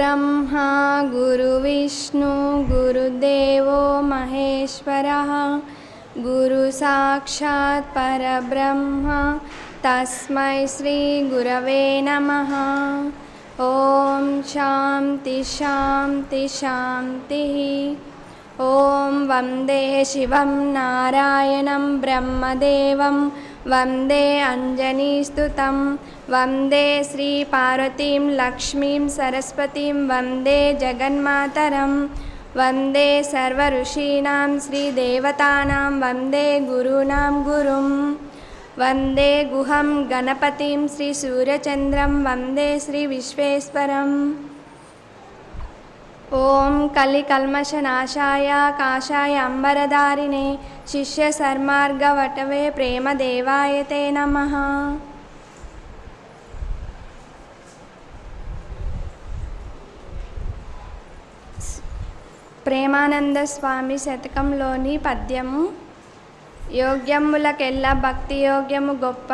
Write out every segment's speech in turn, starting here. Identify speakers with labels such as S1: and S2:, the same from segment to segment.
S1: गुरुब्रह्मा गुरुविष्णु गुरुदेवो महेश्वरः गुरुसाक्षात् परब्रह्म तस्मै श्री गुरवे नमः। ओम शांति शांति शांतिः। ओम वंदे शिवं नारायणं ब्रह्मदेवं वंदे अंजनीस्तुतं वंदे श्री पार्वतीं लक्ष्मीं सरस्वतीं वंदे जगन्मातरं वंदे सर्वऋषीणां श्रीदेवतानां वंदे गुरूणां गुरुं वंदे गुहं गणपतिं श्रीसूर्यचन्द्रं वंदे श्रीविश्वेश्वरम्। ओम कलिकल्मषनाशाय काशाय अंबरधारिणे शिष्यसन्मार्गवटवे प्रेमदेवाय ते नमः। ప్రేమానంద స్వామి శతకంలోని పద్యము. యోగ్యములకెల్లా భక్తి యోగ్యము గొప్ప,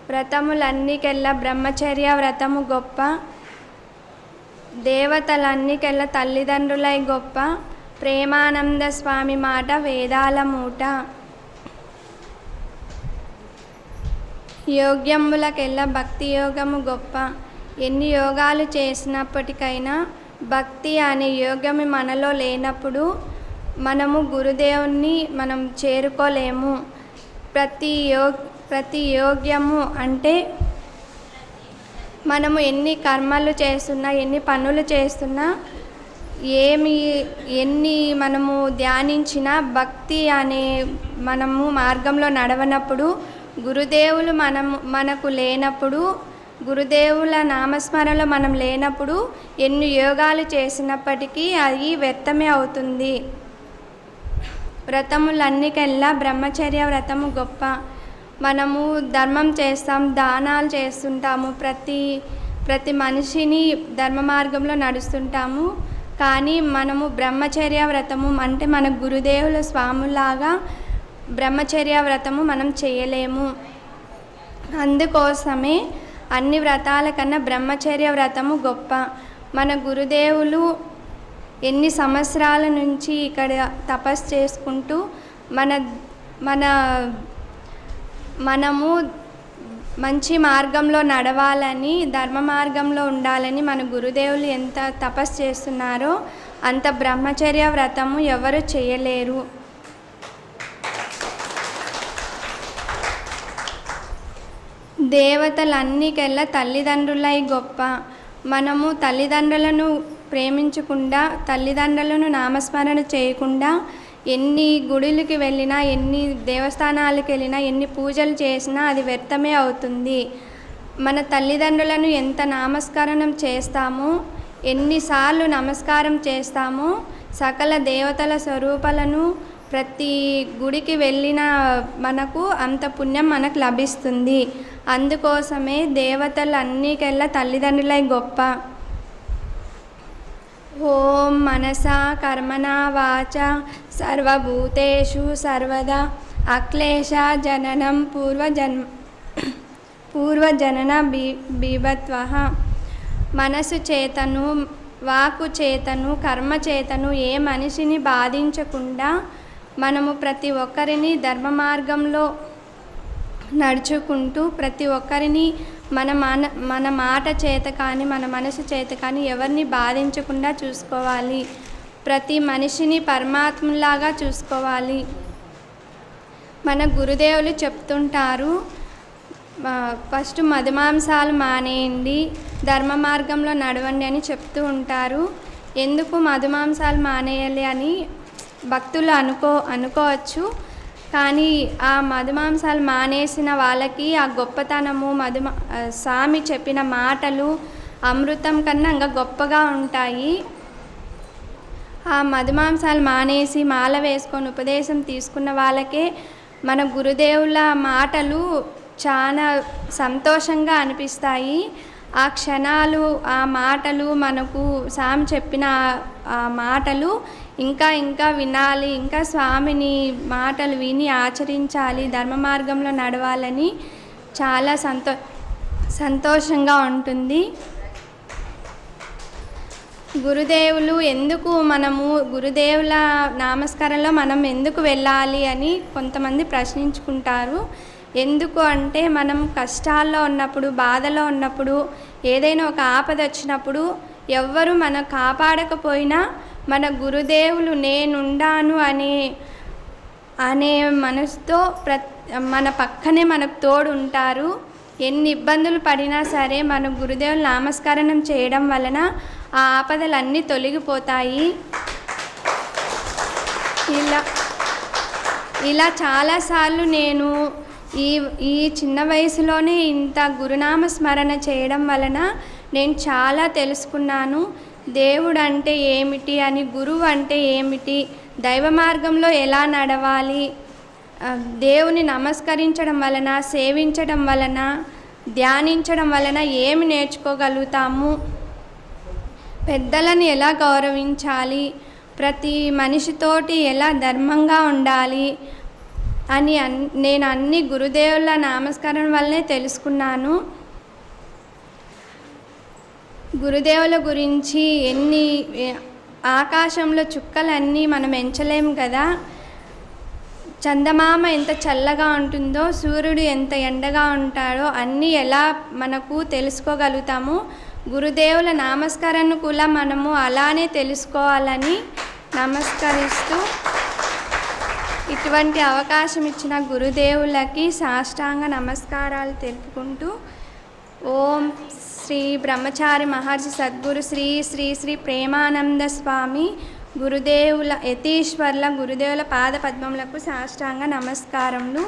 S1: వ్రతములన్నికెల్లా బ్రహ్మచర్య వ్రతము గొప్ప, దేవతలన్నికెల్లా తల్లిదండ్రులై గొప్ప, ప్రేమానంద స్వామి మాట వేదాల మూట. యోగ్యములకెల్లా భక్తి యోగము గొప్ప. ఎన్ని యోగాలు చేసినప్పటికైనా భక్తి అనే యోగము మనలో లేనప్పుడు మనము గురుదేవుని మనం చేరుకోలేము. ప్రతి యోగ్యము అంటే మనము ఎన్ని కర్మలు చేస్తున్నా, ఎన్ని పనులు చేస్తున్నా, ఎన్ని మనము ధ్యానించినా భక్తి అనే మనము మార్గంలో నడవనప్పుడు, గురుదేవులు మనకు లేనప్పుడు, గురుదేవుల నామస్మరణలో మనం లేనప్పుడు ఎన్ని యోగాలు చేసినప్పటికీ అది వ్యర్థమే అవుతుంది. వ్రతములన్నికెల్లా బ్రహ్మచర్య వ్రతము గొప్ప. మనము ధర్మం చేస్తాం, దానాలు చేస్తుంటాము, ప్రతి మనిషిని ధర్మ మార్గంలో నడుస్తుంటాము. కానీ మనము బ్రహ్మచర్య వ్రతము అంటే మన గురుదేవుల స్వాములాగా బ్రహ్మచర్య వ్రతము మనం చేయలేము. అందుకోసమే అన్ని వ్రతాల కన్నా బ్రహ్మచర్య వ్రతము గొప్ప. మన గురుదేవులు ఎన్ని సంవత్సరాల నుంచి ఇక్కడ తపస్సు చేసుకుంటూ మనము మంచి మార్గంలో నడవాలని, ధర్మ మార్గంలో ఉండాలని మన గురుదేవులు ఎంత తపస్సు చేస్తున్నారో అంత బ్రహ్మచర్య వ్రతము ఎవరు చేయలేరు. దేవతలన్నికెల్లా తల్లిదండ్రులై గొప్ప. మనము తల్లిదండ్రులను ప్రేమించకుండా, తల్లిదండ్రులను నామస్మరణ చేయకుండా ఎన్ని గుడులకి వెళ్ళినా, ఎన్ని దేవస్థానాలకు వెళ్ళినా, ఎన్ని పూజలు చేసినా అది వ్యర్థమే అవుతుంది. మన తల్లిదండ్రులను ఎంత నామస్మరణం చేస్తామో, ఎన్నిసార్లు నమస్కారం చేస్తామో సకల దేవతల స్వరూపాలను ప్రతి గుడికి వెళ్ళిన మనకు అంత పుణ్యం మనకు లభిస్తుంది. అందుకోసమే దేవతలన్నికెల్లా తల్లిదండ్రులై గొప్ప. ఓం మనసా కర్మణా వాచ సర్వభూతేషు సర్వదా అక్లేశ జననం పూర్వజనన బీభత్వః. మనసు చేతను, వాక్కు చేతను, కర్మ చేతను ఏ మనిషిని బాధించకుండా మనము ప్రతి ఒక్కరిని ధర్మ మార్గంలో నడుచుకుంటూ, ప్రతి ఒక్కరిని మన మాట చేత కానీ, మన మనసు చేత కానీ ఎవరిని బాధించకుండా చూసుకోవాలి. ప్రతి మనిషిని పరమాత్మలాగా చూసుకోవాలి. మన గురుదేవులు చెప్తుంటారు, ఫస్ట్ మధుమాంసాలు మానేయండి, ధర్మ మార్గంలో నడవండి అని చెప్తూ ఉంటారు. ఎందుకు మధుమాంసాలు మానేయాలి అని భక్తులు అనుకోవచ్చు. కానీ ఆ మధుమాంసాలు మానేసిన వాళ్ళకి ఆ గొప్పతనము, స్వామి చెప్పిన మాటలు అమృతం కన్నా ఇంకా గొప్పగా ఉంటాయి. ఆ మధుమాంసాలు మానేసి మాల వేసుకొని ఉపదేశం తీసుకున్న వాళ్ళకే మన గురుదేవుల మాటలు చాలా సంతోషంగా అనిపిస్తాయి. ఆ క్షణాలు, ఆ మాటలు, మనకు స్వామి చెప్పిన ఆ మాటలు ఇంకా వినాలి, ఇంకా స్వామిని మాటలు విని ఆచరించాలి, ధర్మ మార్గంలో నడవాలని చాలా సంతో సంతోషంగా ఉంటుంది. గురుదేవులు ఎందుకు మనము గురుదేవుల నామస్కారంలో మనం ఎందుకు వెళ్ళాలి అని కొంతమంది ప్రశ్నించుకుంటారు. ఎందుకు అంటే మనం కష్టాల్లో ఉన్నప్పుడు, బాధలో ఉన్నప్పుడు, ఏదైనా ఒక ఆపద వచ్చినప్పుడు ఎవ్వరు మనం కాపాడకపోయినా మన గురుదేవులు నేనుండాను అనే మనసుతో మన పక్కనే మనకు తోడు ఉంటారు. ఎన్ని ఇబ్బందులు పడినా సరే మన గురుదేవులు నామస్మరణం చేయడం వలన ఆ ఆపదలన్నీ తొలగిపోతాయి. ఇలా చాలాసార్లు నేను ఈ చిన్న వయసులోనే ఇంత గురునామ స్మరణ చేయడం వలన నేను చాలా తెలుసుకున్నాను. దేవుడు అంటే ఏమిటి అని, గురువు అంటే ఏమిటి, దైవ మార్గంలో ఎలా నడవాలి, దేవుని నమస్కరించడం వలన, సేవించడం వలన, ధ్యానించడం వలన ఏమి నేర్చుకోగలుగుతాము, పెద్దలను ఎలా గౌరవించాలి, ప్రతి మనిషితోటి ఎలా ధర్మంగా ఉండాలి అని నేను అన్ని గురుదేవుల నామస్కారం వల్లనే తెలుసుకున్నాను. గురుదేవుల గురించి ఎన్ని ఆకాశంలో చుక్కలన్నీ మనం ఎంచలేము కదా. చందమామ ఎంత చల్లగా ఉంటుందో, సూర్యుడు ఎంత ఎండగా ఉంటాడో అన్నీ ఎలా మనకు తెలుసుకోగలుగుతామో, గురుదేవుల నామస్కారాన్ని కూడా మనము అలానే తెలుసుకోవాలని నమస్కరిస్తూ ఇటువంటి అవకాశం ఇచ్చిన గురుదేవులకి సాష్టాంగ నమస్కారాలు తెలుపుకుంటూ, ఓం శ్రీ బ్రహ్మచారి మహర్షి సద్గురు శ్రీ శ్రీ శ్రీ ప్రేమానంద స్వామి గురుదేవుల యతీశ్వర్ల గురుదేవుల పాద పద్మములకు సాష్టాంగ నమస్కారములు.